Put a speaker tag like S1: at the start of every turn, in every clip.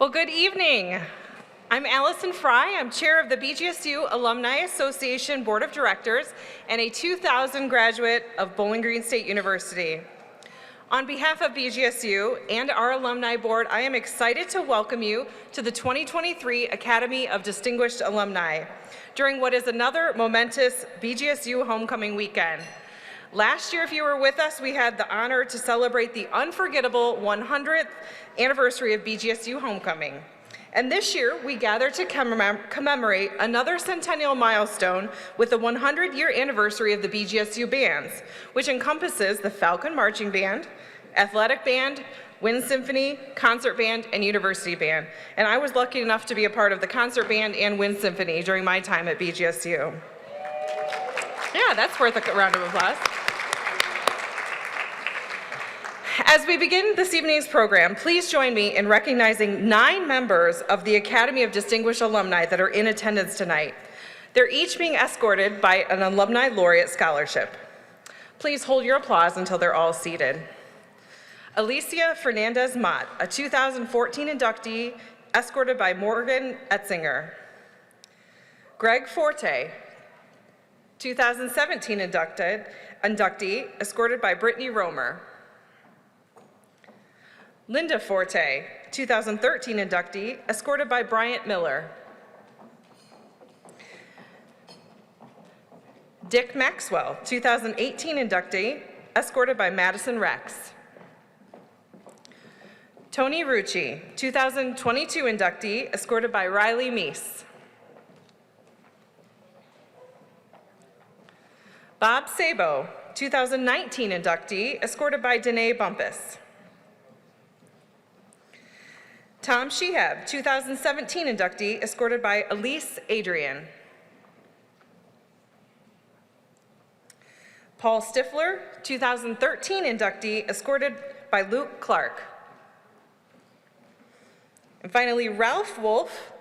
S1: Well, good evening. I'm Allison Fry. I'm chair of the BGSU Alumni Association Board of Directors and a 2000 graduate of Bowling Green State University. On behalf of BGSU and our alumni board, I am excited to welcome you to the 2023 Academy of Distinguished Alumni during what is another momentous BGSU homecoming weekend. Last year, if you were with us, we had the honor to celebrate the unforgettable 100th anniversary of BGSU homecoming. And this year, we gather to commemorate another centennial milestone with the 100-year anniversary of the BGSU bands, which encompasses the Falcon Marching Band, Athletic Band, Wind Symphony, Concert Band, and University Band. And I was lucky enough to be a part of the Concert Band and Wind Symphony during my time at BGSU. Yeah, that's worth a round of applause. As we begin this evening's program, please join me in recognizing 9 members of the Academy of Distinguished Alumni that are in attendance tonight. They're each being escorted by an Alumni Laureate Scholarship. Please hold your applause until they're all seated. Alicia Fernandez-Mott, a 2014 inductee, escorted by Morgan Etzinger. Greg Forte, 2017 inductee, escorted by Brittany Romer. Linda Forte, 2013 inductee, escorted by Bryant Miller. Dick Maxwell, 2018 inductee, escorted by Madison Rex. Tony Rucci, 2022 inductee, escorted by Riley Meese. Bob Sabo, 2019 inductee, escorted by Danae Bumpus. Tom Shehab, 2017 inductee, escorted by Elise Adrian. Paul Stifler, 2013 inductee, escorted by Luke Clark. And finally, Ralph Wolf,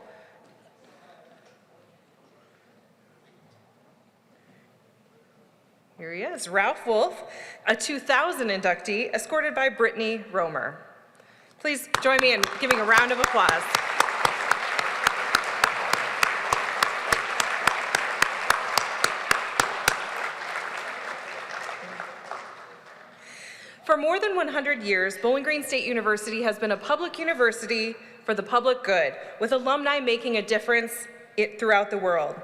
S1: here he is, Ralph Wolf, a 2000 inductee, escorted by Brittany Romer. Please join me in giving a round of applause. For more than 100 years, Bowling Green State University has been a public university for the public good, with alumni making a difference throughout the world.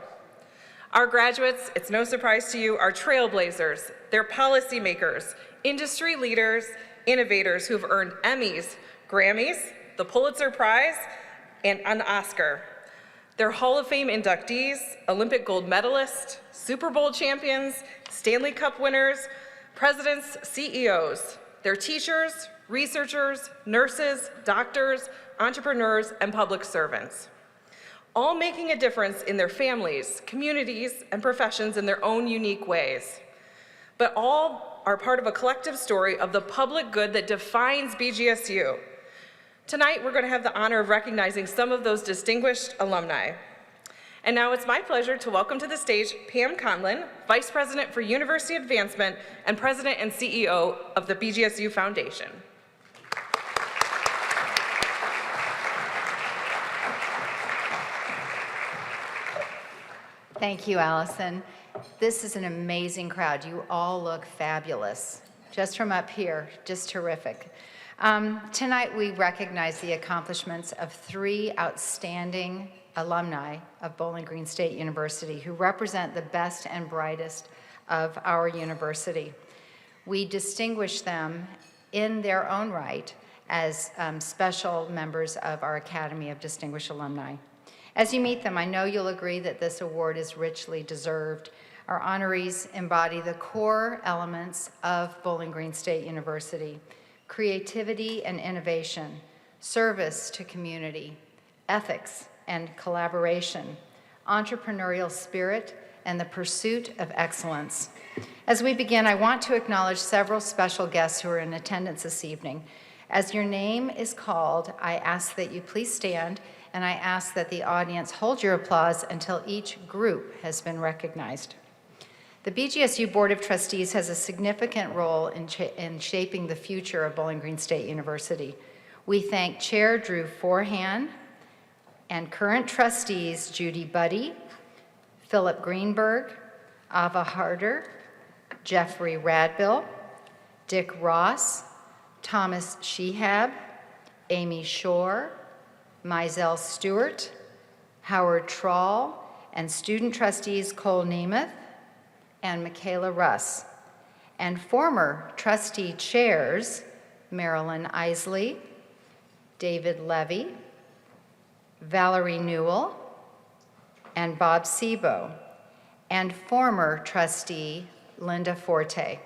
S1: Our graduates, it's no surprise to you, are trailblazers. They're policymakers, industry leaders, innovators who have earned Emmys, Grammys, the Pulitzer Prize, and an Oscar. They're Hall of Fame inductees, Olympic gold medalists, Super Bowl champions, Stanley Cup winners, presidents, CEOs. They're teachers, researchers, nurses, doctors, entrepreneurs, and public servants, all making a difference in their families, communities, and professions in their own unique ways. But all are part of a collective story of the public good that defines BGSU. Tonight, we're going to have the honor of recognizing some of those distinguished alumni. And now it's my pleasure to welcome to the stage Pam Conlin, Vice President for University Advancement and President and CEO of the BGSU Foundation.
S2: Thank you, Allison. This is an amazing crowd. You all look fabulous. Just from up here, just terrific. Tonight we recognize the accomplishments of 3 outstanding alumni of Bowling Green State University who represent the best and brightest of our university. We distinguish them in their own right as special members of our Academy of Distinguished Alumni. As you meet them, I know you'll agree that this award is richly deserved. Our honorees embody the core elements of Bowling Green State University: creativity and innovation, service to community, ethics and collaboration, entrepreneurial spirit, and the pursuit of excellence. As we begin, I want to acknowledge several special guests who are in attendance this evening. As your name is called, I ask that you please stand, and I ask that the audience hold your applause until each group has been recognized. The BGSU Board of Trustees has a significant role in shaping the future of Bowling Green State University. We thank Chair Drew Forhan and current trustees Judy Buddy, Philip Greenberg, Ava Harder, Jeffrey Radbill, Dick Ross, Thomas Shehab, Amy Shore, Mizell Stewart, Howard Trawl, and student trustees Cole Nemeth and Michaela Russ, and former trustee chairs Marilyn Isley, David Levy, Valerie Newell, and Bob Sebo, and former trustee Linda Forte.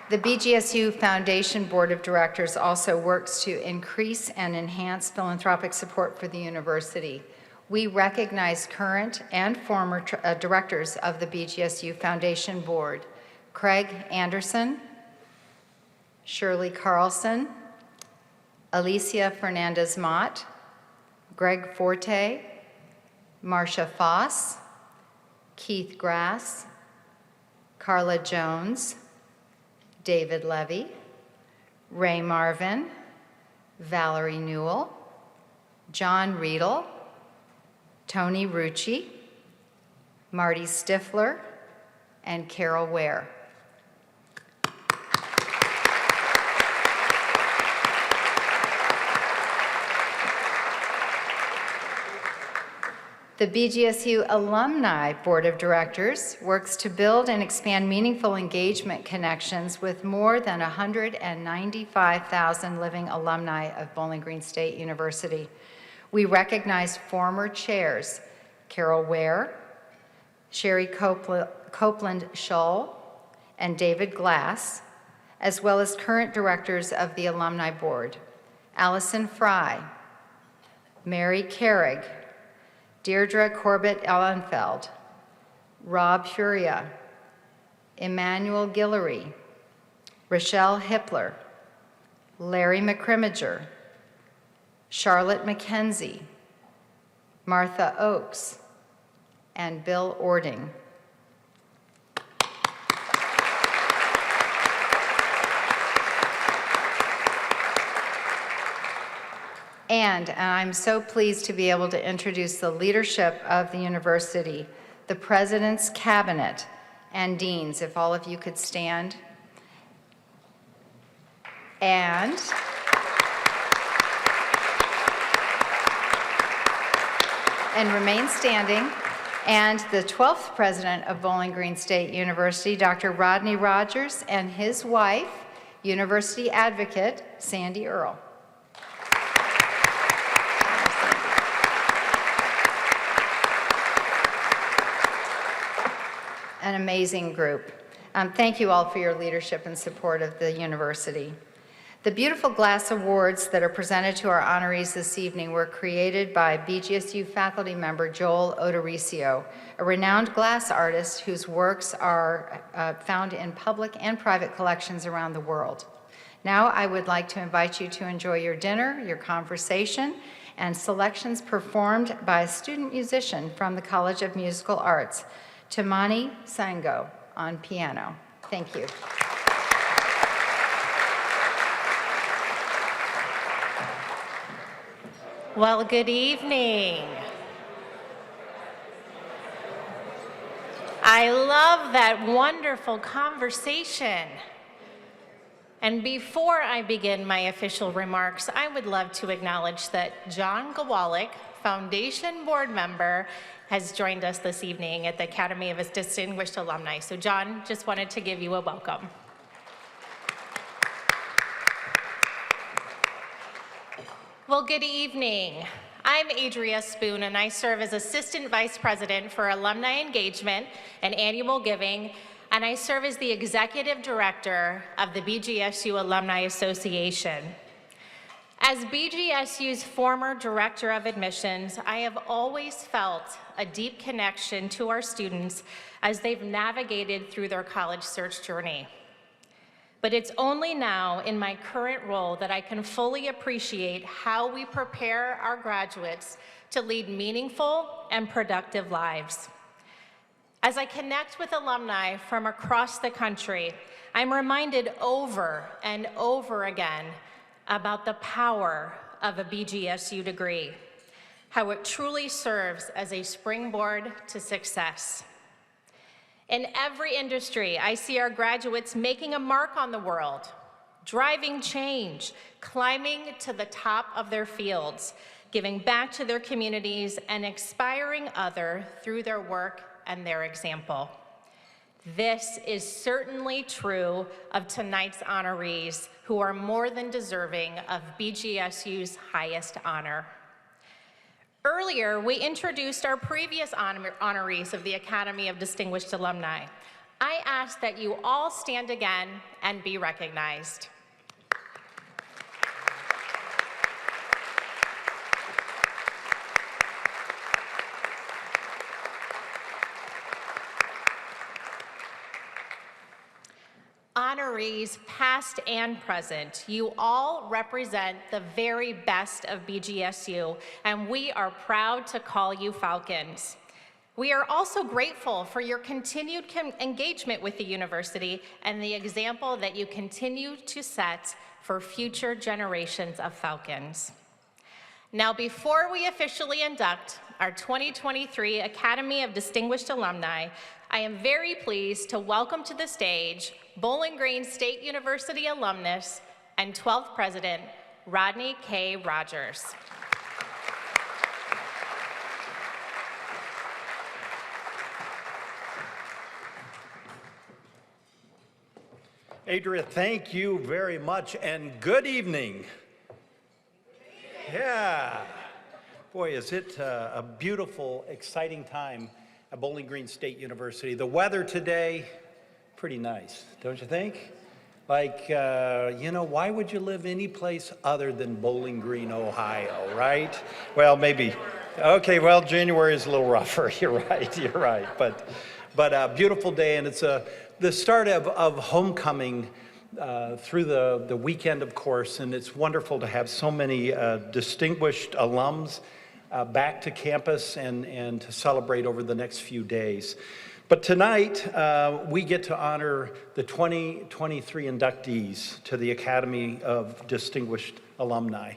S2: The BGSU Foundation Board of Directors also works to increase and enhance philanthropic support for the university. We recognize current and former directors of the BGSU Foundation Board: Craig Anderson, Shirley Carlson, Alicia Fernandez-Mott, Greg Forte, Marcia Foss, Keith Grass, Carla Jones, David Levy, Ray Marvin, Valerie Newell, John Riedel, Tony Rucci, Marty Stifler, and Carol Ware. The BGSU Alumni Board of Directors works to build and expand meaningful engagement connections with more than 195,000 living alumni of Bowling Green State University. We recognize former chairs Carol Ware, Sherry Copeland Shull, and David Glass, as well as current directors of the Alumni Board: Allison Fry, Mary Carrig, Deirdre Corbett-Ellenfeld, Rob Furia, Emmanuel Guillory, Rochelle Hippler, Larry McCrimmager, Charlotte McKenzie, Martha Oakes, and Bill Ording. And I'm so pleased to be able to introduce the leadership of the university, the President's Cabinet, and deans, if all of you could stand. And remain standing. And the 12th president of Bowling Green State University, Dr. Rodney Rogers, and his wife, university advocate, Sandy Earle. An amazing group. Thank you all for your leadership and support of the university. The beautiful glass awards that are presented to our honorees this evening were created by BGSU faculty member Joel Odoricio, a renowned glass artist whose works are found in public and private collections around the world. Now I would like to invite you to enjoy your dinner, your conversation, and selections performed by a student musician from the College of Musical Arts, Tamani Sango, on piano. Thank you.
S3: Well, good evening. I love that wonderful conversation. And before I begin my official remarks, I would love to acknowledge that John Gawalik, Foundation Board member, has joined us this evening at the Academy of Distinguished Alumni. So John, just wanted to give you a welcome. Well, good evening. I'm Adria Spoon, and I serve as Assistant Vice President for Alumni Engagement and Annual Giving, and I serve as the Executive Director of the BGSU Alumni Association. As BGSU's former Director of Admissions, I have always felt a deep connection to our students as they've navigated through their college search journey. But it's only now in my current role that I can fully appreciate how we prepare our graduates to lead meaningful and productive lives. As I connect with alumni from across the country, I'm reminded over and over again about the power of a BGSU degree, how it truly serves as a springboard to success. In every industry, I see our graduates making a mark on the world, driving change, climbing to the top of their fields, giving back to their communities, and inspiring others through their work and their example. This is certainly true of tonight's honorees, who are more than deserving of BGSU's highest honor. Earlier, we introduced our previous honorees of the Academy of Distinguished Alumni. I ask that you all stand again and be recognized. Honorees past and present, you all represent the very best of BGSU, and we are proud to call you Falcons. We are also grateful for your continued engagement with the university and the example that you continue to set for future generations of Falcons. Now, before we officially induct our 2023 Academy of Distinguished Alumni, I am very pleased to welcome to the stage Bowling Green State University alumnus and 12th President, Rodney K. Rogers.
S4: Adria, thank you very much, and good evening. Yeah. Boy, is it a beautiful, exciting time at Bowling Green State University. The weather today, pretty nice, don't you think? Like, you know, why would you live any place other than Bowling Green, Ohio, right? Well, maybe. Okay, well, January is a little rougher. You're right. But a beautiful day, and it's the start of homecoming through the weekend, of course, and it's wonderful to have so many distinguished alums back to campus and to celebrate over the next few days. But tonight, we get to honor the 2023 inductees to the Academy of Distinguished Alumni.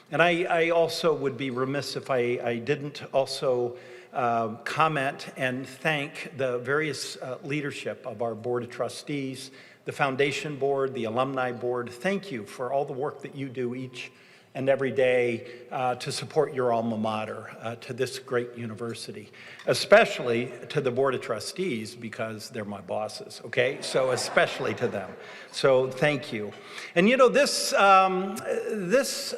S4: And I also would be remiss if I didn't also comment and thank the various leadership of our Board of Trustees, the Foundation Board, the Alumni Board. Thank you for all the work that you do each and every day to support your alma mater, to this great university, especially to the Board of Trustees, because they're my bosses, okay? So especially to them. So thank you. And you know, this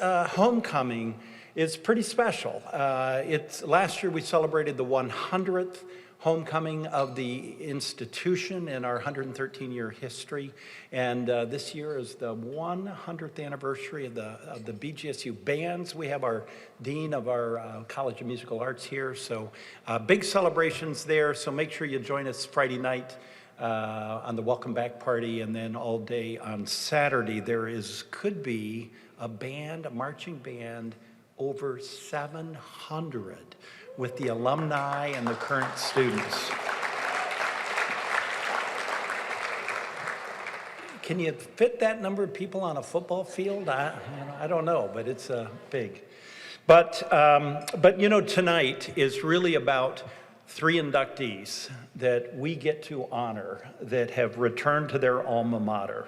S4: homecoming is pretty special. Last year we celebrated the 100th homecoming of the institution in our 113-year history, and this year is the 100th anniversary of the BGSU bands. We have our dean of our College of Musical Arts here, so big celebrations there. So make sure you join us Friday night on the welcome back party, and then all day on Saturday. Could be a marching band, over 700. With the alumni and the current students. Can you fit that number of people on a football field? I don't know, but it's big. But you know, tonight is really about 3 inductees that we get to honor that have returned to their alma mater.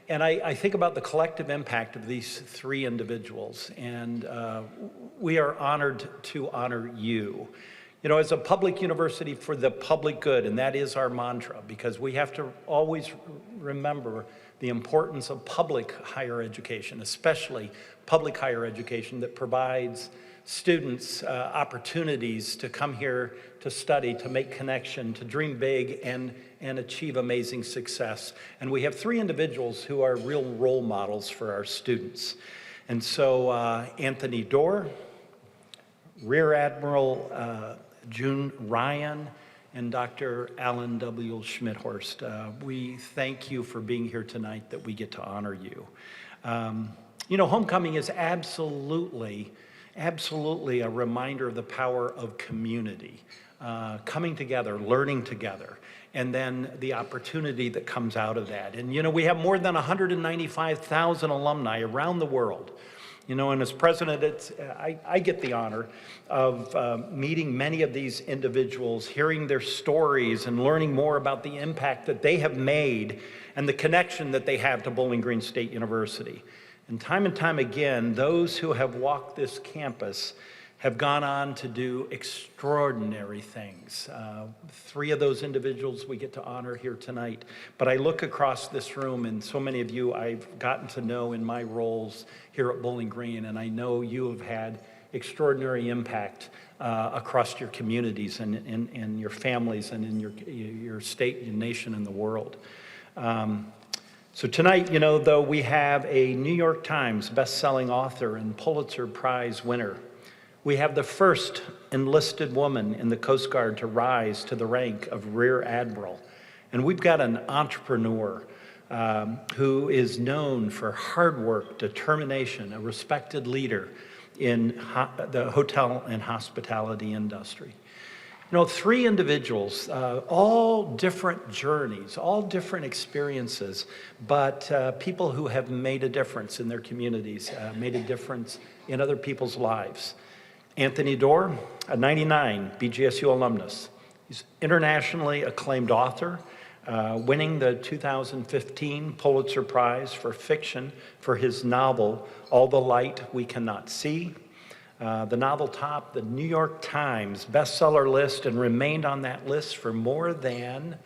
S4: And I think about the collective impact of these 3 individuals, and we are honored to honor you. You know, as a public university for the public good, and that is our mantra, because we have to always remember the importance of public higher education, especially public higher education that provides students opportunities to come here to study, to make connection, to dream big, and achieve amazing success. And we have 3 individuals who are real role models for our students. And so Anthony Doerr, Rear Admiral June Ryan, and Dr. Alan W. Schmidthorst. We thank you for being here tonight, that we get to honor you. You know, homecoming is absolutely absolutely a reminder of the power of community, coming together, learning together, and then the opportunity that comes out of that. And, you know, we have more than 195,000 alumni around the world. You know, and as president, I get the honor of meeting many of these individuals, hearing their stories and learning more about the impact that they have made and the connection that they have to Bowling Green State University. And time again, those who have walked this campus have gone on to do extraordinary things. 3 of those individuals we get to honor here tonight. But I look across this room, and so many of you I've gotten to know in my roles here at Bowling Green, and I know you have had extraordinary impact across your communities and your families and in your state, your nation, and the world. So tonight, you know, though we have a New York Times best-selling author and Pulitzer Prize winner, we have the first enlisted woman in the Coast Guard to rise to the rank of Rear Admiral. And we've got an entrepreneur who is known for hard work, determination, a respected leader in the hotel and hospitality industry. You know, 3 individuals, all different journeys, all different experiences, but people who have made a difference in their communities, made a difference in other people's lives. Anthony Doerr, a 99 BGSU alumnus. He's internationally acclaimed author, winning the 2015 Pulitzer Prize for fiction for his novel, All the Light We Cannot See. The novel topped the New York Times bestseller list and remained on that list for more than,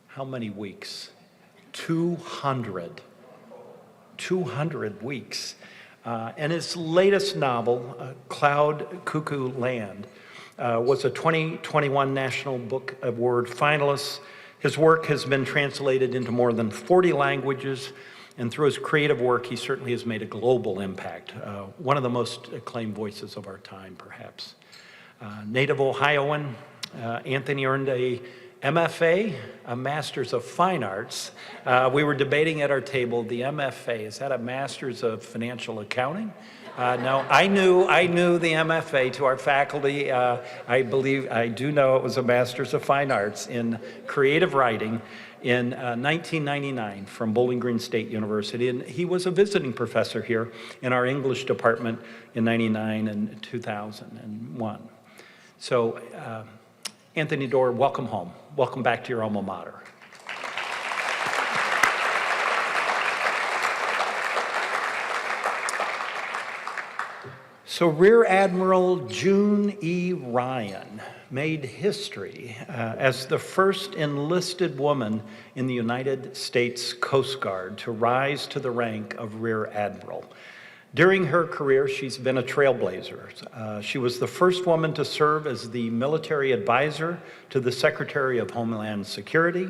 S4: how many weeks? 200 weeks. And his latest novel, Cloud Cuckoo Land, was a 2021 National Book Award finalist. His work has been translated into more than 40 languages, and through his creative work, he certainly has made a global impact. One of the most acclaimed voices of our time, perhaps. Native Ohioan, Anthony earned a MFA, a Master's of Fine Arts. We were debating at our table, the MFA, is that a Master's of Financial Accounting? No, I knew the MFA to our faculty. I do know it was a Master's of Fine Arts in Creative Writing in 1999 from Bowling Green State University. And he was a visiting professor here in our English department in 99 and 2001. So, Anthony Doerr, welcome home. Welcome back to your alma mater. So Rear Admiral June E. Ryan made history as the first enlisted woman in the United States Coast Guard to rise to the rank of Rear Admiral. During her career, she's been a trailblazer. She was the first woman to serve as the military advisor to the Secretary of Homeland Security,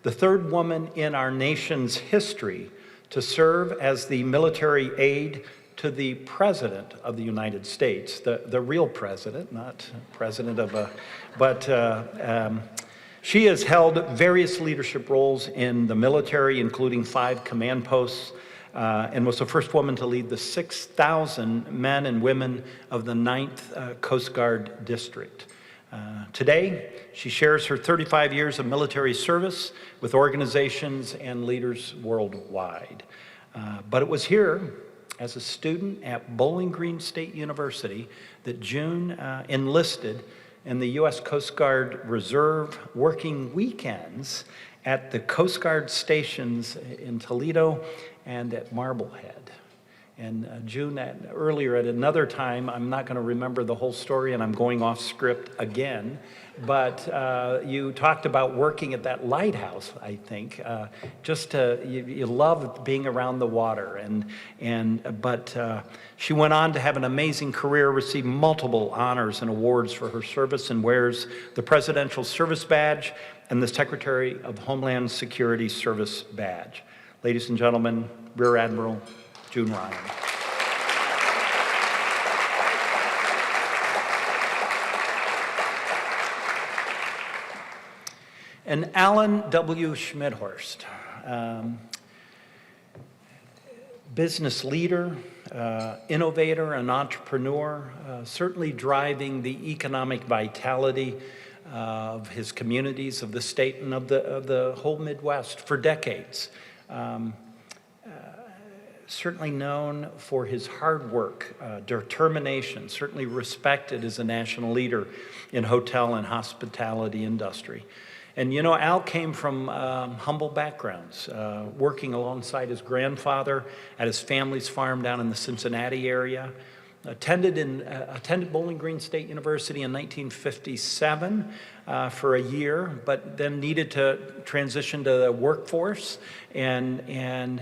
S4: the 3rd woman in our nation's history to serve as the military aide to the President of the United States, the real president, not president of a, but she has held various leadership roles in the military, including 5 command posts, and was the first woman to lead the 6,000 men and women of the 9th Coast Guard District. Today, she shares her 35 years of military service with organizations and leaders worldwide. But it was here, as a student at Bowling Green State University, that June enlisted in the U.S. Coast Guard Reserve, working weekends at the Coast Guard stations in Toledo and at Marblehead. And June, earlier at another time, I'm not going to remember the whole story, and I'm going off script again, but you talked about working at that lighthouse, I think. You love being around the water, but she went on to have an amazing career, received multiple honors and awards for her service, and wears the Presidential Service Badge and the Secretary of Homeland Security Service Badge. Ladies and gentlemen, Rear Admiral June Ryan. And Alan W. Schmidthorst, business leader, innovator, and entrepreneur, certainly driving the economic vitality of his communities, of the state, and of the whole Midwest for decades. Certainly known for his hard work, determination, certainly respected as a national leader in hotel and hospitality industry. And you know, Al came from humble backgrounds, working alongside his grandfather at his family's farm down in the Cincinnati area. Attended Bowling Green State University in 1957 for a year, but then needed to transition to the workforce. And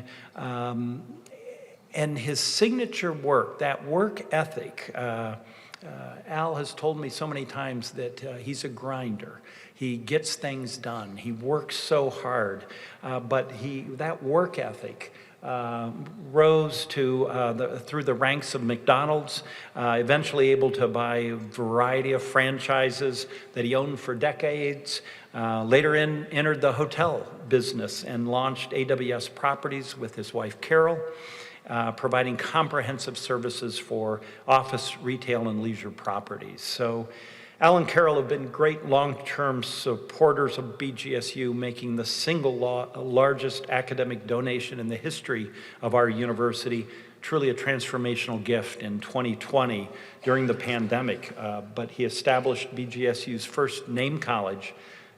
S4: his signature work, that work ethic, Al has told me so many times that he's a grinder. He gets things done. He works so hard, but that work ethic rose to through the ranks of McDonald's, eventually able to buy a variety of franchises that he owned for decades. Later entered the hotel business and launched AWS Properties with his wife Carol, providing comprehensive services for office, retail, and leisure properties. So Al and Carol have been great long-term supporters of BGSU, making the single largest academic donation in the history of our university, truly a transformational gift in 2020 during the pandemic. But he established BGSU's first name college,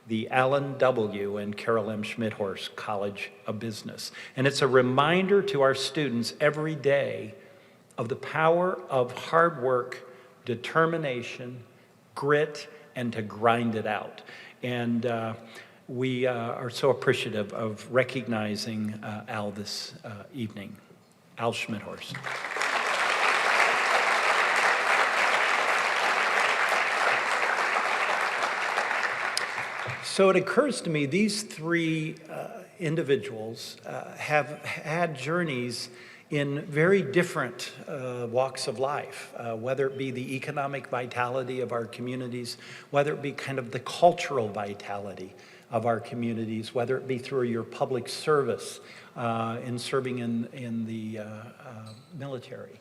S4: the Allen W. and Carol M. Schmidthorst College of Business. And it's a reminder to our students every day of the power of hard work, determination, grit, and to grind it out. And we are so appreciative of recognizing Al this evening. Al Schmidthorst. So it occurs to me these three individuals have had journeys in very different walks of life, whether it be the economic vitality of our communities, whether it be kind of the cultural vitality of our communities, whether it be through your public service in serving in the military.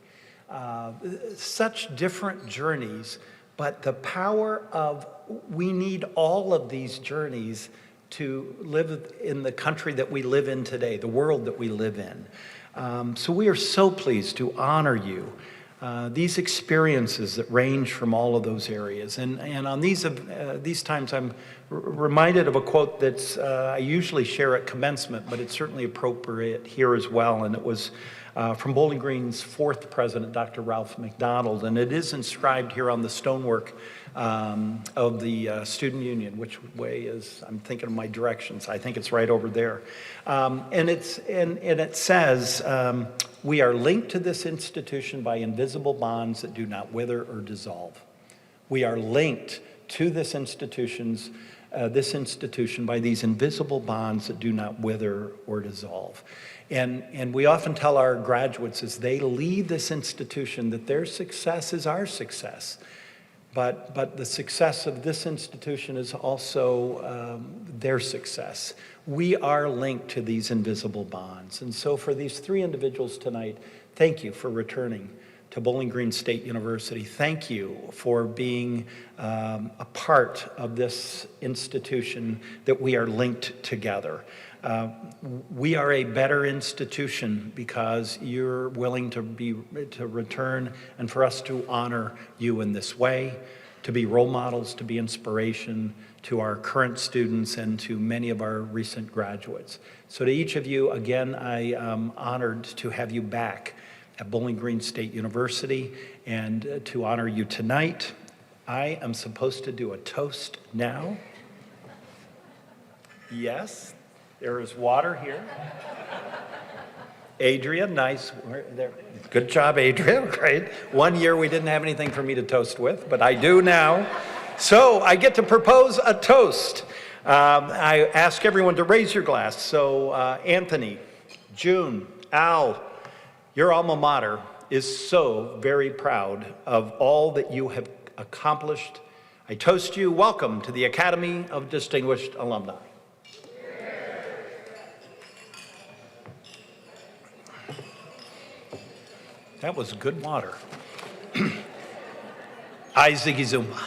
S4: Such different journeys, but the power of, we need all of these journeys to live in the country that we live in today, the world that we live in. So we are so pleased to honor you. These experiences that range from all of those areas. And on these times, I'm reminded of a quote that's I usually share at commencement, but it's certainly appropriate here as well. And it was from Bowling Green's fourth president, Dr. Ralph McDonald. And it is inscribed here on the stonework of the student union. Which way is, I'm thinking of my directions. I think it's right over there. And it says, we are linked to this institution by invisible bonds that do not wither or dissolve. We are linked to this institution by these invisible bonds that do not wither or dissolve. And we often tell our graduates as they leave this institution that their success is our success. But the success of this institution is also their success. We are linked to these invisible bonds. And so for these three individuals tonight, thank you for returning to Bowling Green State University. Thank you for being a part of this institution that we are linked together. We are a better institution because you're willing to return and for us to honor you in this way, to be role models, to be inspiration to our current students and to many of our recent graduates. So to each of you, again, I am honored to have you back at Bowling Green State University and to honor you tonight. I am supposed to do a toast now. Yes. There is water here. Adria, nice. There. Good job, Adria. Great. 1 year we didn't have anything for me to toast with, but I do now. So I get to propose a toast. I ask everyone to raise your glass. So Anthony, June, Al, your alma mater is so very proud of all that you have accomplished. I toast you. Welcome to the Academy of Distinguished Alumni. That was good water. I, Ziggy Zumba.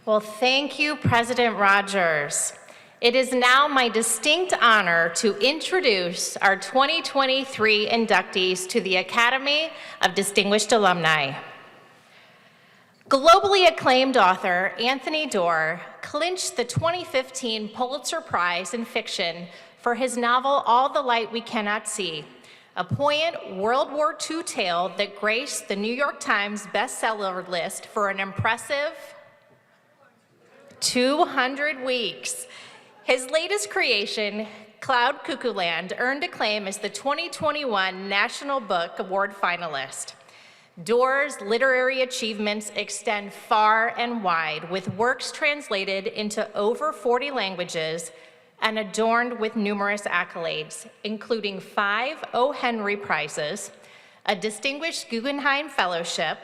S3: Well, thank you, President Rogers. It is now my distinct honor to introduce our 2023 inductees to the Academy of Distinguished Alumni. Globally acclaimed author Anthony Doerr clinched the 2015 Pulitzer Prize in Fiction for his novel All the Light We Cannot See, a poignant World War II tale that graced the New York Times bestseller list for an impressive 200 weeks. His latest creation, Cloud Cuckoo Land, earned acclaim as the 2021 National Book Award finalist. Doerr's literary achievements extend far and wide, with works translated into over 40 languages and adorned with numerous accolades, including 5 O. Henry Prizes, a Distinguished Guggenheim Fellowship,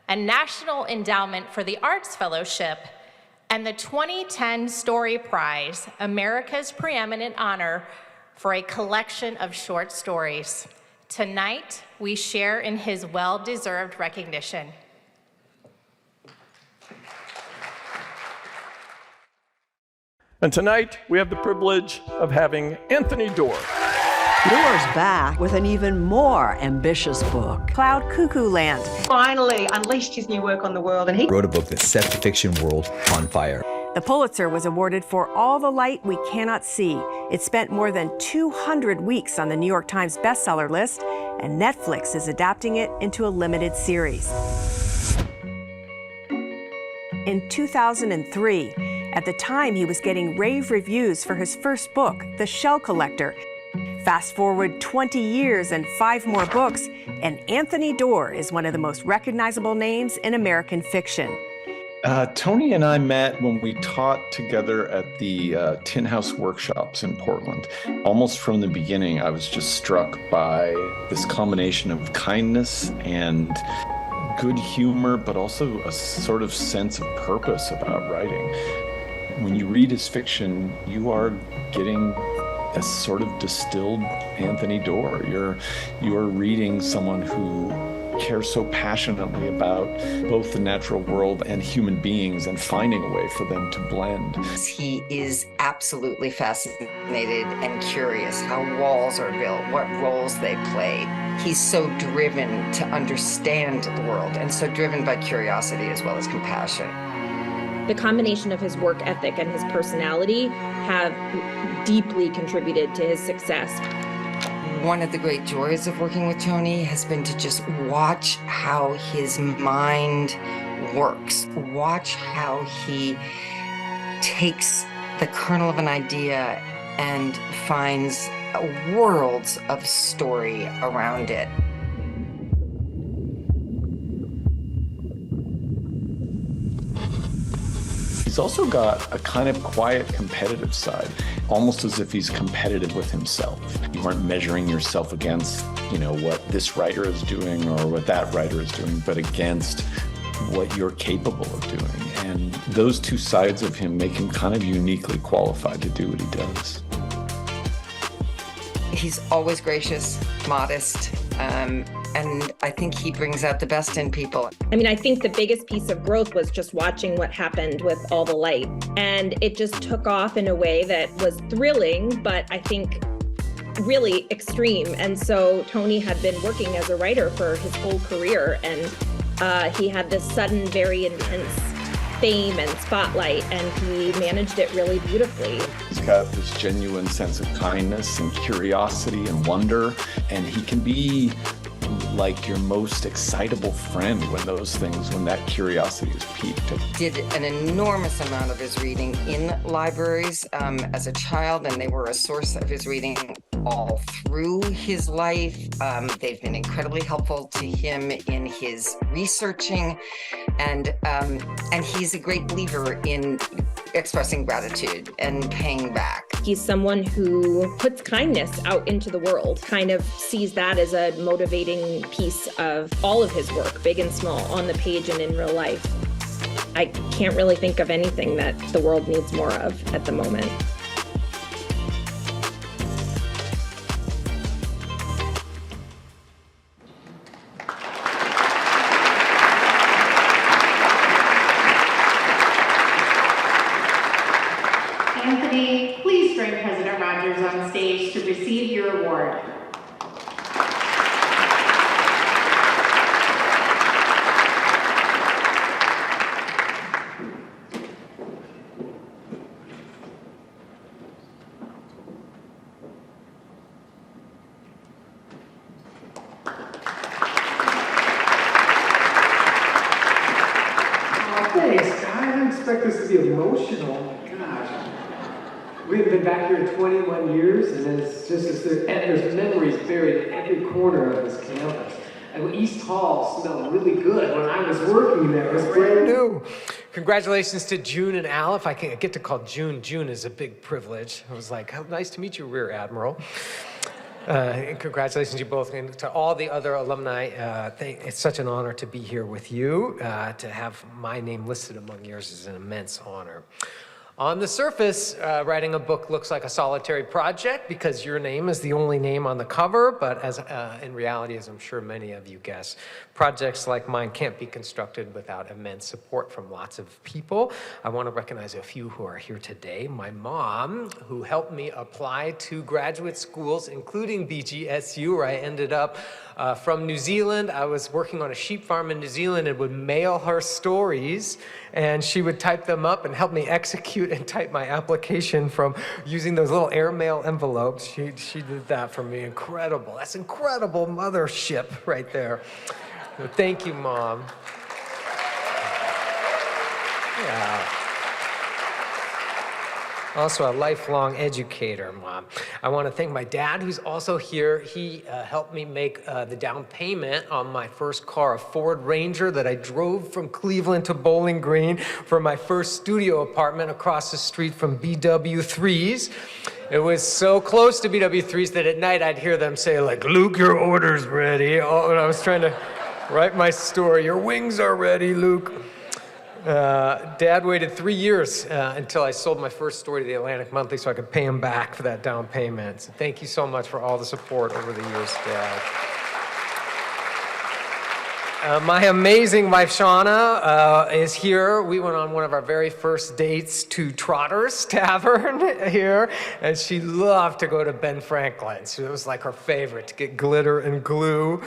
S3: a National Endowment for the Arts Fellowship, and the 2010 Story Prize, America's preeminent honor for a collection of short stories. Tonight, we share in his well-deserved recognition.
S5: And tonight, we have the privilege of having Anthony Doerr.
S6: Doerr's back with an even more ambitious book, Cloud Cuckoo Land.
S7: Finally unleashed his new work on the world, and he
S8: wrote a book that set the fiction world on fire.
S6: The Pulitzer was awarded for All the Light We Cannot See. It spent more than 200 weeks on the New York Times bestseller list, and Netflix is adapting it into a limited series. In 2003, at the time he was getting rave reviews for his first book, The Shell Collector. Fast forward 20 years and 5 more books, and Anthony Doerr is one of the most recognizable names in American fiction.
S9: Tony and I met when we taught together at the Tin House workshops in Portland. Almost from the beginning, I was just struck by this combination of kindness and good humor, but also a sort of sense of purpose about writing. When you read his fiction, you are getting a sort of distilled Anthony Doerr. You are reading someone who cares so passionately about both the natural world and human beings and finding a way for them to blend.
S10: He is absolutely fascinated and curious how walls are built, what roles they play. He's so driven to understand the world and so driven by curiosity as well as compassion.
S11: The combination of his work ethic and his personality have deeply contributed to his success.
S10: One of the great joys of working with Tony has been to just watch how his mind works, watch how he takes the kernel of an idea and finds worlds of story around it.
S9: He's also got a kind of quiet competitive side, almost as if he's competitive with himself. You aren't measuring yourself against, what this writer is doing or what that writer is doing, but against what you're capable of doing. And those two sides of him make him kind of uniquely qualified to do what he does.
S10: He's always gracious, modest, and I think he brings out the best in people.
S11: I think the biggest piece of growth was just watching what happened with All the Light. And it just took off in a way that was thrilling, but I think really extreme. And so Tony had been working as a writer for his whole career, and he had this sudden, very intense fame and spotlight, and he managed it really beautifully.
S9: He's got this genuine sense of kindness and curiosity and wonder, and he can be like your most excitable friend when that curiosity is piqued.
S10: Did an enormous amount of his reading in libraries as a child, and they were a source of his reading all through his life. They've been incredibly helpful to him in his researching, and he's a great believer in expressing gratitude and paying back.
S11: He's someone who puts kindness out into the world, kind of sees that as a motivating piece of all of his work, big and small, on the page and in real life. I can't really think of anything that the world needs more of at the moment.
S12: Anthony, please join President Rogers on stage to receive your award.
S13: Thanks, God. I didn't expect this to be emotional. Oh my gosh. We've been back here 21 years, and there's memories buried in every corner of this campus. And East Hall smelled really good when I was working there. It was brand new.
S14: Congratulations to June and Al. If I can get to call June, June is a big privilege. I was like, how nice to meet you, Rear Admiral. And congratulations to you both, and to all the other alumni. It's such an honor to be here with you. To have my name listed among yours is an immense honor. On the surface, writing a book looks like a solitary project because your name is the only name on the cover, but as in reality, as I'm sure many of you guess, projects like mine can't be constructed without immense support from lots of people. I want to recognize a few who are here today. My mom, who helped me apply to graduate schools, including BGSU, where I ended up from New Zealand. I was working on a sheep farm in New Zealand and would mail her stories, and she would type them up and help me execute and type my application from using those little airmail envelopes. She did that for me. Incredible. That's incredible mothership right there. So thank you, Mom. Yeah. Also a lifelong educator, Mom. I want to thank my dad, who's also here. He helped me make the down payment on my first car, a Ford Ranger that I drove from Cleveland to Bowling Green for my first studio apartment across the street from BW3s. It was so close to BW3s that at night I'd hear them say, like, Luke, your order's ready. Oh, and I was trying to write my story. Your wings are ready, Luke. Dad waited 3 years until I sold my first story to the Atlantic Monthly so I could pay him back for that down payment. So thank you so much for all the support over the years, Dad. My amazing wife, Shauna, is here. We went on one of our very first dates to Trotter's Tavern here, and she loved to go to Ben Franklin's. It was like her favorite, to get glitter and glue.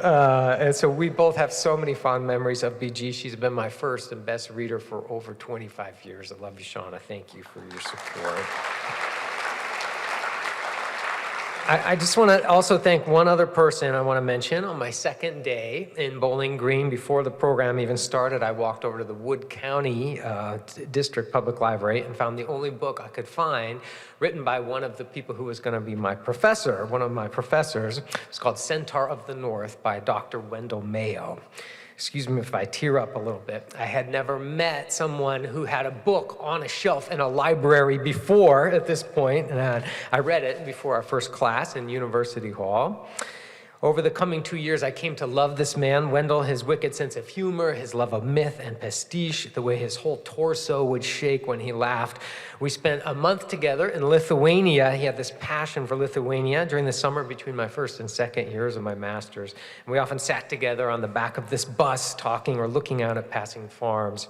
S14: And so we both have so many fond memories of BG. She's been my first and best reader for over 25 years. I love you, Shauna. Thank you for your support. I just want to also thank one other person I want to mention. On my second day in Bowling Green, before the program even started, I walked over to the Wood County District Public Library and found the only book I could find written by one of the people who was going to be my professor, one of my professors. It's called Centaur of the North by Dr. Wendell Mayo. Excuse me if I tear up a little bit. I had never met someone who had a book on a shelf in a library before at this point, and I read it before our first class in University Hall. Over the coming 2 years, I came to love this man, Wendell, his wicked sense of humor, his love of myth and pastiche, the way his whole torso would shake when he laughed. We spent a month together in Lithuania. He had this passion for Lithuania during the summer between my first and second years of my master's. And we often sat together on the back of this bus talking or looking out at passing farms.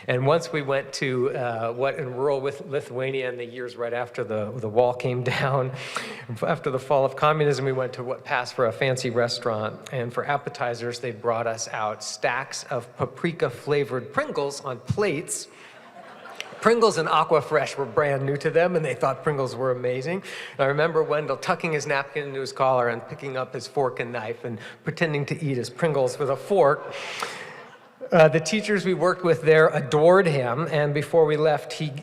S14: And once we went to what in rural Lithuania in the years right after the wall came down, after the fall of communism, we went to what passed for a fancy restaurant. And for appetizers, they brought us out stacks of paprika-flavored Pringles on plates. Pringles and Aqua Fresh were brand new to them, and they thought Pringles were amazing. And I remember Wendell tucking his napkin into his collar and picking up his fork and knife and pretending to eat his Pringles with a fork. The teachers we worked with there adored him, and before we left, he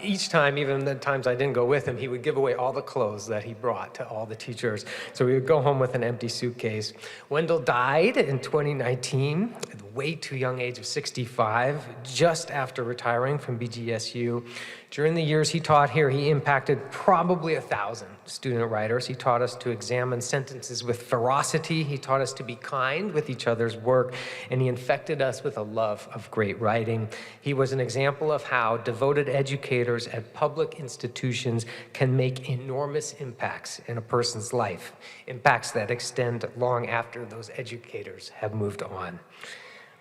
S14: each time, even the times I didn't go with him, he would give away all the clothes that he brought to all the teachers. So we would go home with an empty suitcase. Wendell died in 2019 at the way too young age of 65, just after retiring from BGSU. During the years he taught here, he impacted probably 1,000 student writers. He taught us to examine sentences with ferocity. He taught us to be kind with each other's work, and he infected us with a love of great writing. He was an example of how devoted educators at public institutions can make enormous impacts in a person's life, impacts that extend long after those educators have moved on.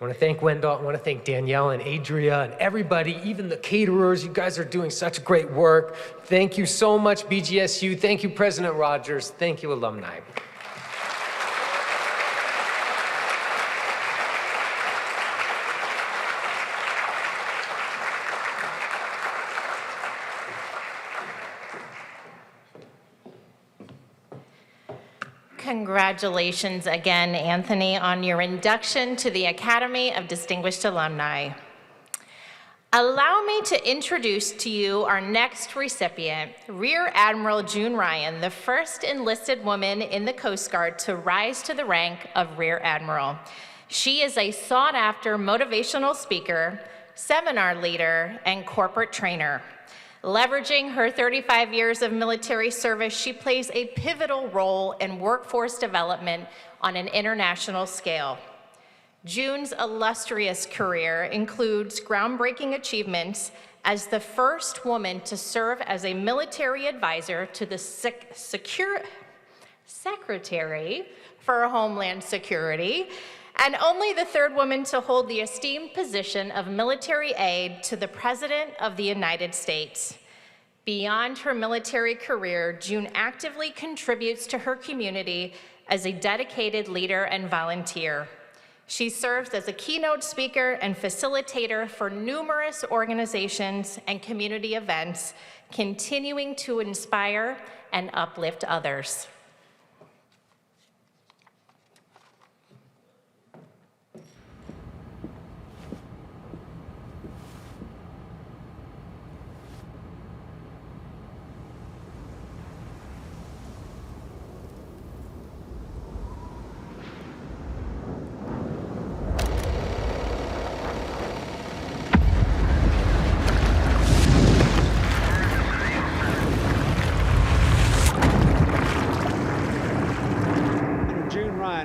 S14: I want to thank Wendell, I want to thank Danielle and Adria and everybody, even the caterers. You guys are doing such great work. Thank you so much, BGSU. Thank you, President Rogers. Thank you, alumni.
S3: Congratulations again, Anthony, on your induction to the Academy of Distinguished Alumni. Allow me to introduce to you our next recipient, Rear Admiral June Ryan, the first enlisted woman in the Coast Guard to rise to the rank of Rear Admiral. She is a sought-after motivational speaker, seminar leader, and corporate trainer. Leveraging her 35 years of military service, she plays a pivotal role in workforce development on an international scale. June's illustrious career includes groundbreaking achievements as the first woman to serve as a military advisor to the Secretary for Homeland Security, and only the third woman to hold the esteemed position of military aide to the President of the United States. Beyond her military career, June actively contributes to her community as a dedicated leader and volunteer. She serves as a keynote speaker and facilitator for numerous organizations and community events, continuing to inspire and uplift others.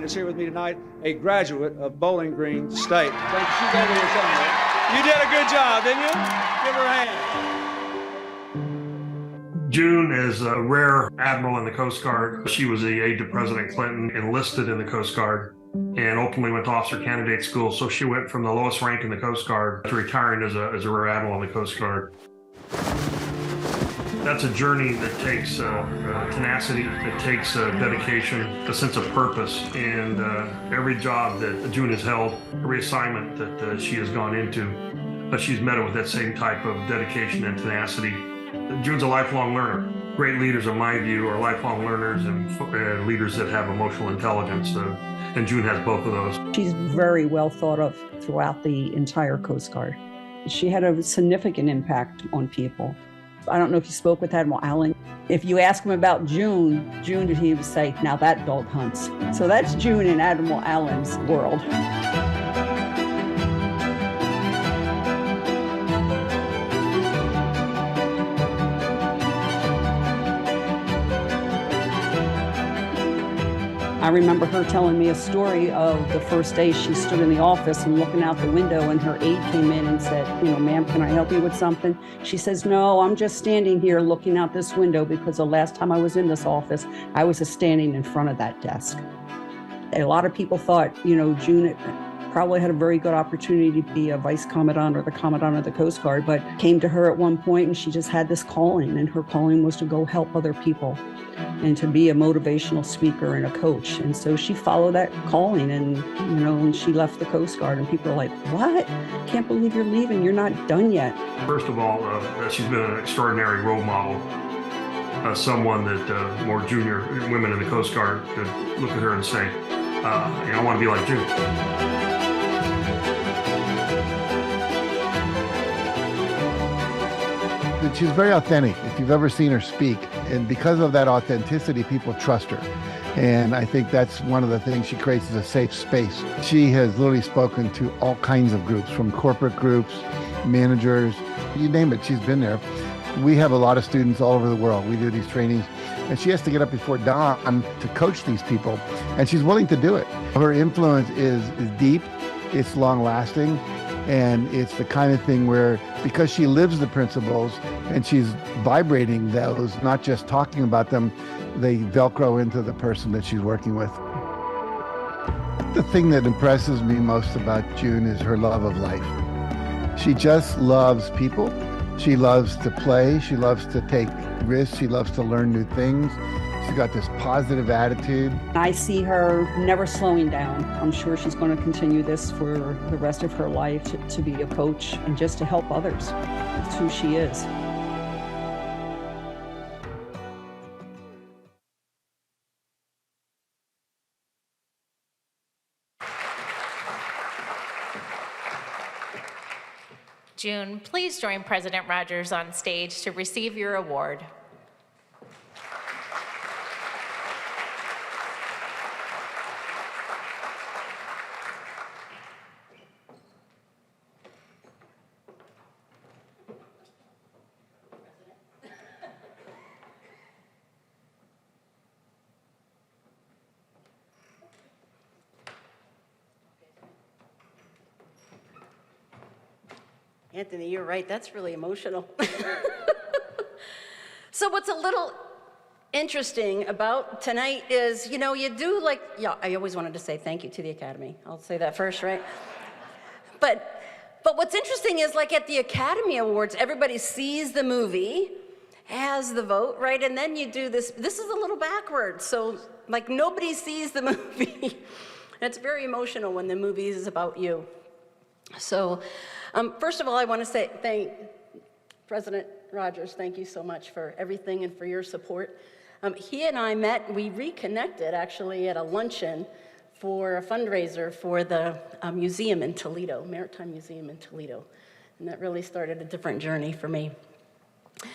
S15: Is here with me tonight, a graduate of Bowling Green State. Thank you. She's over here somewhere. You did a good job, didn't you? Give her a hand.
S16: June is a rare admiral in the Coast Guard. She was the aide to President Clinton, enlisted in the Coast Guard, and ultimately went to officer candidate school. So she went from the lowest rank in the Coast Guard to retiring as a rear admiral in the Coast Guard. That's a journey that takes tenacity, that takes dedication, a sense of purpose, and every job that June has held, every assignment that she has gone into, she's met it with that same type of dedication and tenacity. June's a lifelong learner. Great leaders, in my view, are lifelong learners and leaders that have emotional intelligence, and June has both of those.
S17: She's very well thought of throughout the entire Coast Guard. She had a significant impact on people. I don't know if you spoke with Admiral Allen. If you ask him about June, he would say, now that dog hunts. So that's June in Admiral Allen's world. I remember her telling me a story of the first day she stood in the office and looking out the window, and her aide came in and said, ma'am, can I help you with something? She says, no, I'm just standing here looking out this window because the last time I was in this office, I was standing in front of that desk. A lot of people thought, June probably had a very good opportunity to be a vice commandant or the commandant of the Coast Guard, but came to her at one point and she just had this calling, and her calling was to go help other people and to be a motivational speaker and a coach. And so she followed that calling, and and she left the Coast Guard, and people are like, what? Can't believe you're leaving. You're not done yet.
S16: First of all, she's been an extraordinary role model. Someone that more junior women in the Coast Guard could look at her and say, I want to be like June.
S18: she's very authentic, if you've ever seen her speak. And because of that authenticity, people trust her. And I think that's one of the things she creates is a safe space. She has literally spoken to all kinds of groups, from corporate groups, managers, you name it, she's been there. We have a lot of students all over the world. We do these trainings, and she has to get up before dawn to coach these people, and she's willing to do it. Her influence is deep, it's long-lasting, and it's the kind of thing where, because she lives the principles and she's vibrating those, not just talking about them, they Velcro into the person that she's working with. The thing that impresses me most about June is her love of life. She just loves people. She loves to play. She loves to take risks. She loves to learn new things. She's got this positive attitude.
S17: I see her never slowing down. I'm sure she's going to continue this for the rest of her life, to be a coach and just to help others. That's who she is.
S3: June, please join President Rogers on stage to receive your award.
S19: Anthony, you're right, that's really emotional. So what's a little interesting about tonight is, you know, you do like, yeah, I always wanted to say thank you to the Academy. I'll say that first, right? But what's interesting is, like, at the Academy Awards, everybody sees the movie, has the vote, right? And then you do this is a little backwards. So, like, nobody sees the movie. And it's very emotional when the movie is about you. So, first of all, I want to thank President Rogers. Thank you so much for everything and for your support. He and I met, we reconnected actually at a luncheon for a fundraiser for the museum in Toledo, Maritime Museum in Toledo. And that really started a different journey for me.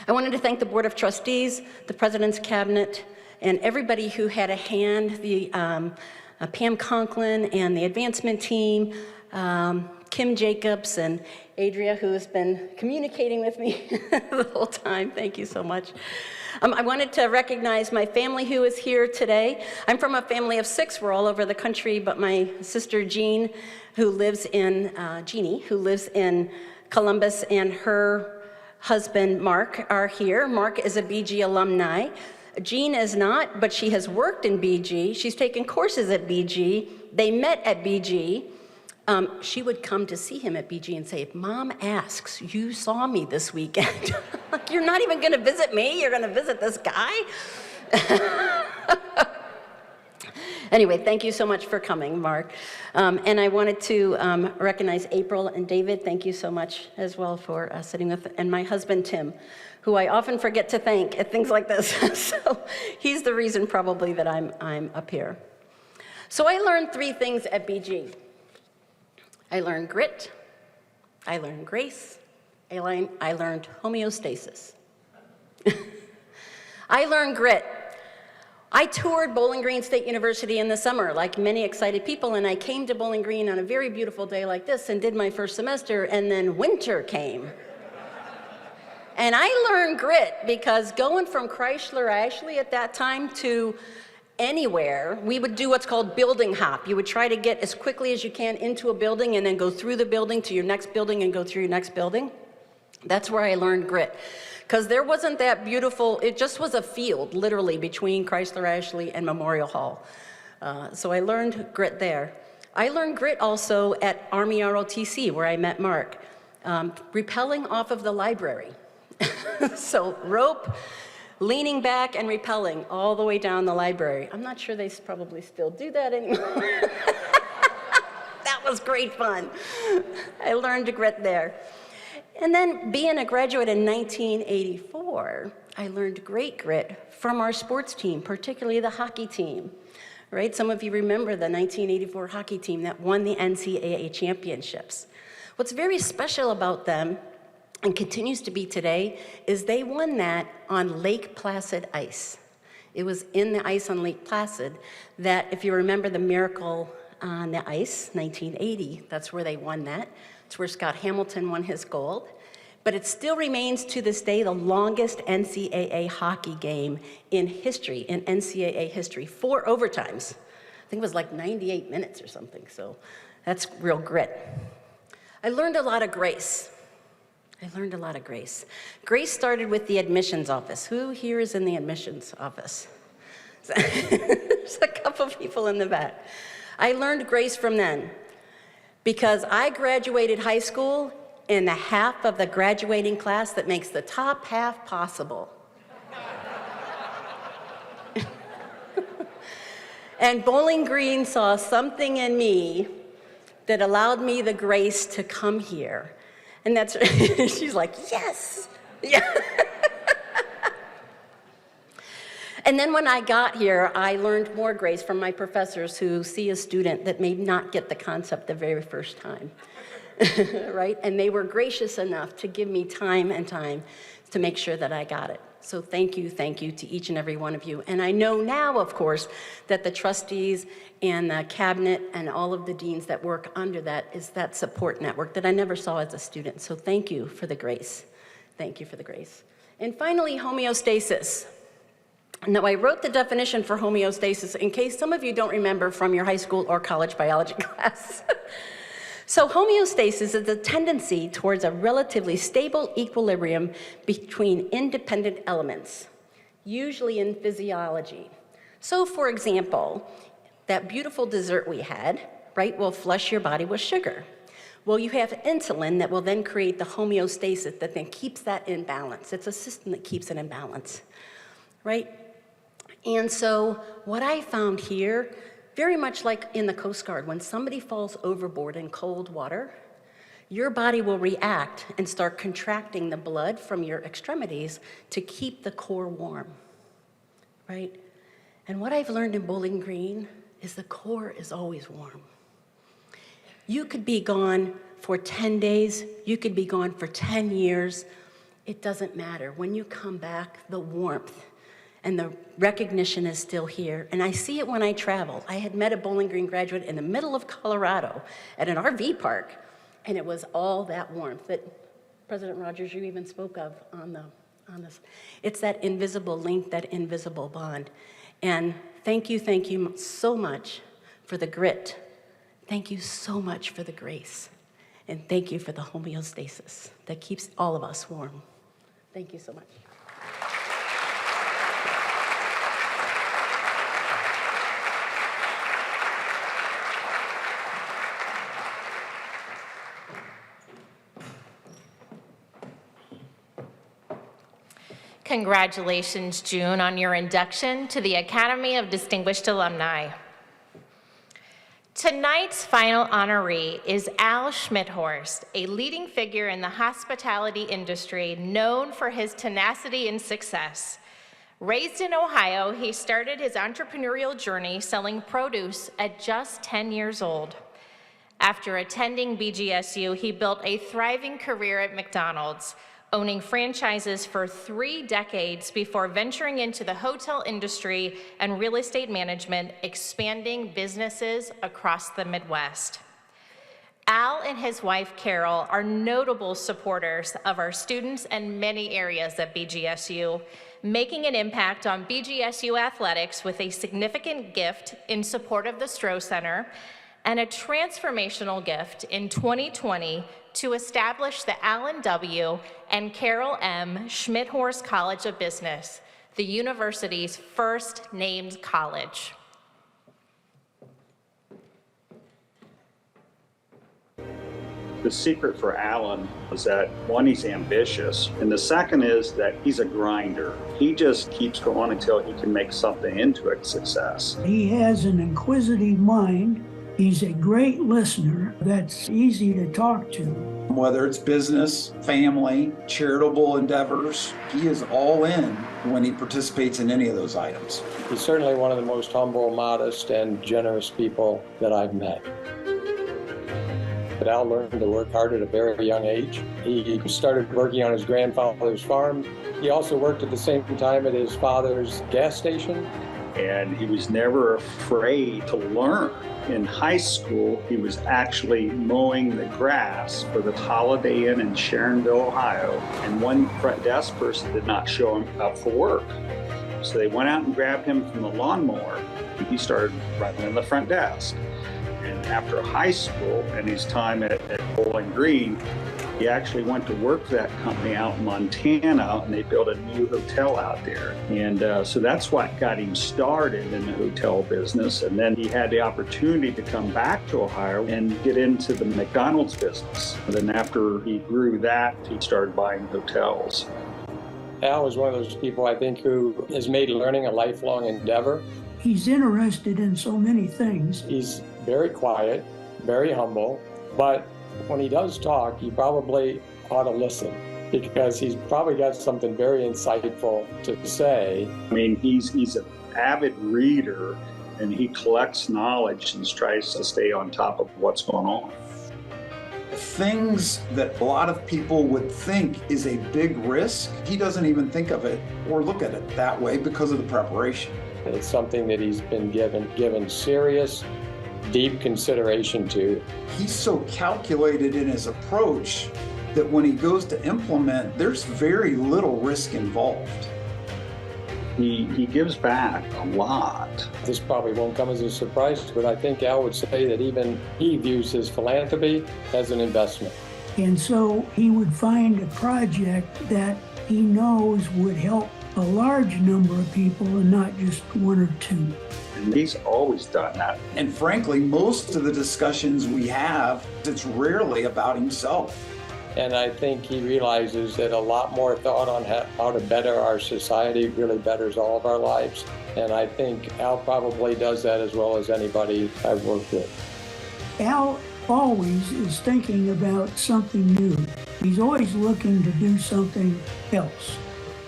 S19: I wanted to thank the Board of Trustees, the President's Cabinet, and everybody who had a hand, the Pam Conklin and the advancement team, Kim Jacobs and Adria, who has been communicating with me the whole time. Thank you so much. I wanted to recognize my family who is here today. I'm from a family of 6. We're all over the country, but my sister Jeannie, who lives in Columbus, and her husband Mark are here. Mark is a BG alumni. Jean is not, but she has worked in BG. She's taken courses at BG. They met at BG. She would come to see him at BG and say, if Mom asks, you saw me this weekend. Like, you're not even going to visit me, you're going to visit this guy? Anyway, thank you so much for coming, Mark. And I wanted to recognize April and David. Thank you so much as well for sitting with, and my husband, Tim, who I often forget to thank at things like this. So he's the reason probably that I'm up here. So I learned 3 things at BG. I learned grit, I learned grace, I learned homeostasis. I learned grit. I toured Bowling Green State University in the summer, like many excited people, and I came to Bowling Green on a very beautiful day like this and did my first semester, and then winter came. And I learned grit because going from Chrysler Ashley at that time to anywhere, we would do what's called building hop. You would try to get as quickly as you can into a building and then go through the building to your next building and go through your next building. That's where I learned grit. Because there wasn't that beautiful, it just was a field, literally, between Chrysler Ashley and Memorial Hall. So I learned grit there. I learned grit also at Army ROTC, where I met Mark, rappelling off of the library. So rope, leaning back and rappelling all the way down the library. I'm not sure they probably still do that anymore. That was great fun. I learned grit there. And then being a graduate in 1984, I learned great grit from our sports team, particularly the hockey team, right? Some of you remember the 1984 hockey team that won the NCAA championships. What's very special about them and continues to be today, is they won that on Lake Placid ice. It was in the ice on Lake Placid that, if you remember the Miracle on the Ice, 1980, that's where they won that. It's where Scott Hamilton won his gold. But it still remains to this day the longest NCAA hockey game in history, in NCAA history, 4 overtimes. I think it was like 98 minutes or something, so that's real grit. I learned a lot of grace. Grace started with the admissions office. Who here is in the admissions office? There's a couple people in the back. I learned grace from them because I graduated high school in the half of the graduating class that makes the top half possible. And Bowling Green saw something in me that allowed me the grace to come here. And that's, she's like, yes. Yeah. And then when I got here, I learned more grace from my professors who see a student that may not get the concept the very first time, right? And they were gracious enough to give me time and time to make sure that I got it. So thank you to each and every one of you. And I know now, of course, that the trustees and the cabinet and all of the deans that work under that is that support network that I never saw as a student. So thank you for the grace. Thank you for the grace. And finally, homeostasis. Now, I wrote the definition for homeostasis in case some of you don't remember from your high school or college biology class. So homeostasis is a tendency towards a relatively stable equilibrium between independent elements, usually in physiology. So for example, that beautiful dessert we had, right, will flush your body with sugar. Well, you have insulin that will then create the homeostasis that then keeps that in balance. It's a system that keeps it in balance, right? And so what I found here, very much like in the Coast Guard, when somebody falls overboard in cold water, your body will react and start contracting the blood from your extremities to keep the core warm, right? And what I've learned in Bowling Green is the core is always warm. You could be gone for 10 days, you could be gone for 10 years, it doesn't matter. When you come back, the warmth and the recognition is still here. And I see it when I travel. I had met a Bowling Green graduate in the middle of Colorado at an RV park, and it was all that warmth that President Rogers, you even spoke of on this. It's that invisible link, that invisible bond. And thank you so much for the grit. Thank you so much for the grace. And thank you for the homeostasis that keeps all of us warm. Thank you so much.
S3: Congratulations, June, on your induction to the Academy of Distinguished Alumni. Tonight's final honoree is Al Schmidthorst, a leading figure in the hospitality industry known for his tenacity and success. Raised in Ohio, he started his entrepreneurial journey selling produce at just 10 years old. After attending BGSU, he built a thriving career at McDonald's, owning franchises for 3 decades before venturing into the hotel industry and real estate management, expanding businesses across the Midwest. Al and his wife, Carol, are notable supporters of our students in many areas at BGSU, making an impact on BGSU athletics with a significant gift in support of the Stroh Center and a transformational gift in 2020 to establish the Alan W. and Carol M. Schmidthorst College of Business, the university's first named college.
S20: The secret for Alan is that, one, he's ambitious, and the second is that he's a grinder. He just keeps going until he can make something into a success.
S21: He has an inquisitive mind. He's a great listener that's easy to talk to.
S22: Whether it's business, family, charitable endeavors, he is all in when he participates in any of those items.
S23: He's certainly one of the most humble, modest, and generous people that I've met.
S1: But Al learned to work hard at a very young age. He started working on his grandfather's farm. He also worked at the same time at his father's gas station.
S20: And he was never afraid to learn. In high school, he was actually mowing the grass for the Holiday Inn in Sharonville, Ohio, and one front desk person did not show him up for work. So they went out and grabbed him from the lawnmower, and he started running the front desk. And after high school and his time at Bowling Green, he actually went to work for that company out in Montana, and they built a new hotel out there. And so that's what got him started in the hotel business. And then he had the opportunity to come back to Ohio and get into the McDonald's business. And then after he grew that, he started buying hotels.
S1: Al is one of those people, I think, who has made learning a lifelong endeavor.
S21: He's interested in so many things.
S1: He's very quiet, very humble, but when he does talk, you probably ought to listen because he's probably got something very insightful to say.
S20: I mean, he's an avid reader, and he collects knowledge and tries to stay on top of what's going on.
S22: Things that a lot of people would think is a big risk, he doesn't even think of it or look at it that way because of the preparation.
S1: It's something that he's been given serious, deep consideration to.
S22: He's so calculated in his approach that when he goes to implement, there's very little risk involved.
S20: He gives back a lot.
S1: This probably won't come as a surprise, but I think Al would say that even he views his philanthropy as an investment.
S21: And so he would find a project that he knows would help a large number of people and not just one or two.
S20: And he's always done that.
S22: And frankly, most of the discussions we have, it's rarely about himself.
S1: And I think he realizes that a lot more thought on how to better our society really betters all of our lives. And I think Al probably does that as well as anybody I've worked with.
S21: Al always is thinking about something new. He's always looking to do something else.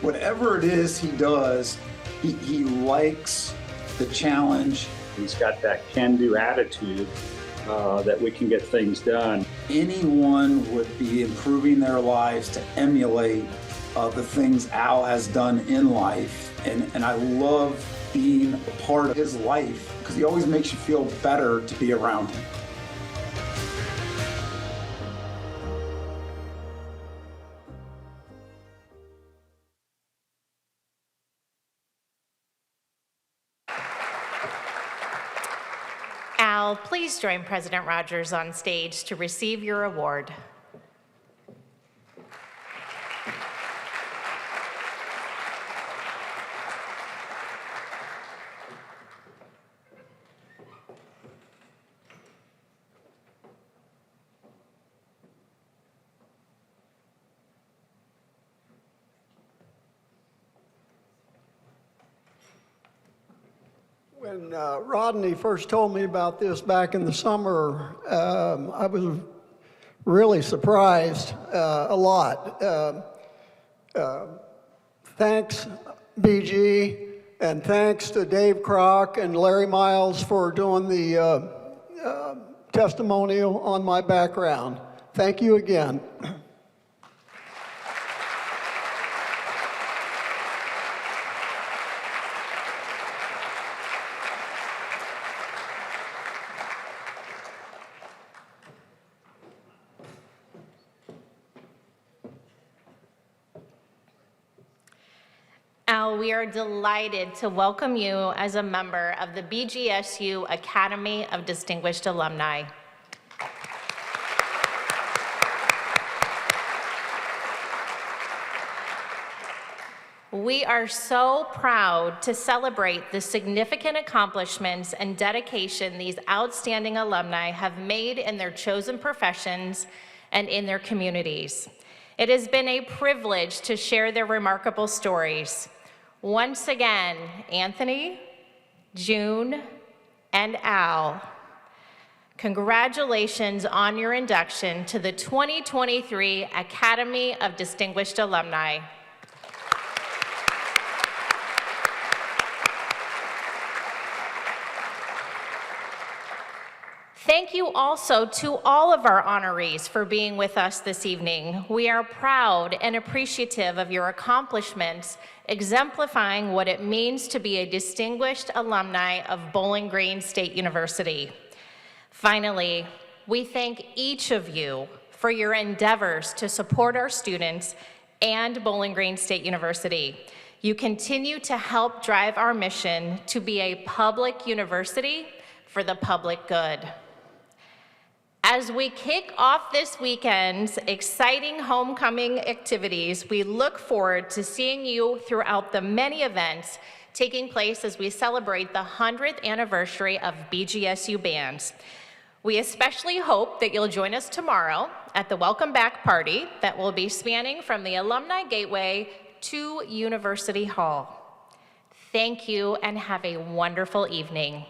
S22: Whatever it is he does, he likes the challenge.
S20: He's got that can-do attitude that we can get things done.
S22: Anyone would be improving their lives to emulate the things Al has done in life. And I love being a part of his life because he always makes you feel better to be around him.
S3: Al, please join President Rogers on stage to receive your award.
S2: When Rodney first told me about this back in the summer, I was really surprised a lot. Thanks, BG, and thanks to Dave Kroc and Larry Miles for doing the testimonial on my background. Thank you again.
S3: Al, we are delighted to welcome you as a member of the BGSU Academy of Distinguished Alumni. We are so proud to celebrate the significant accomplishments and dedication these outstanding alumni have made in their chosen professions and in their communities. It has been a privilege to share their remarkable stories. Once again, Anthony, June, and Al, congratulations on your induction to the 2023 Academy of Distinguished Alumni. Thank you also to all of our honorees for being with us this evening. We are proud and appreciative of your accomplishments, exemplifying what it means to be a distinguished alumni of Bowling Green State University. Finally, we thank each of you for your endeavors to support our students and Bowling Green State University. You continue to help drive our mission to be a public university for the public good. As we kick off this weekend's exciting homecoming activities, we look forward to seeing you throughout the many events taking place as we celebrate the 100th anniversary of BGSU bands. We especially hope that you'll join us tomorrow at the Welcome Back party that will be spanning from the Alumni Gateway to University Hall. Thank you and have a wonderful evening.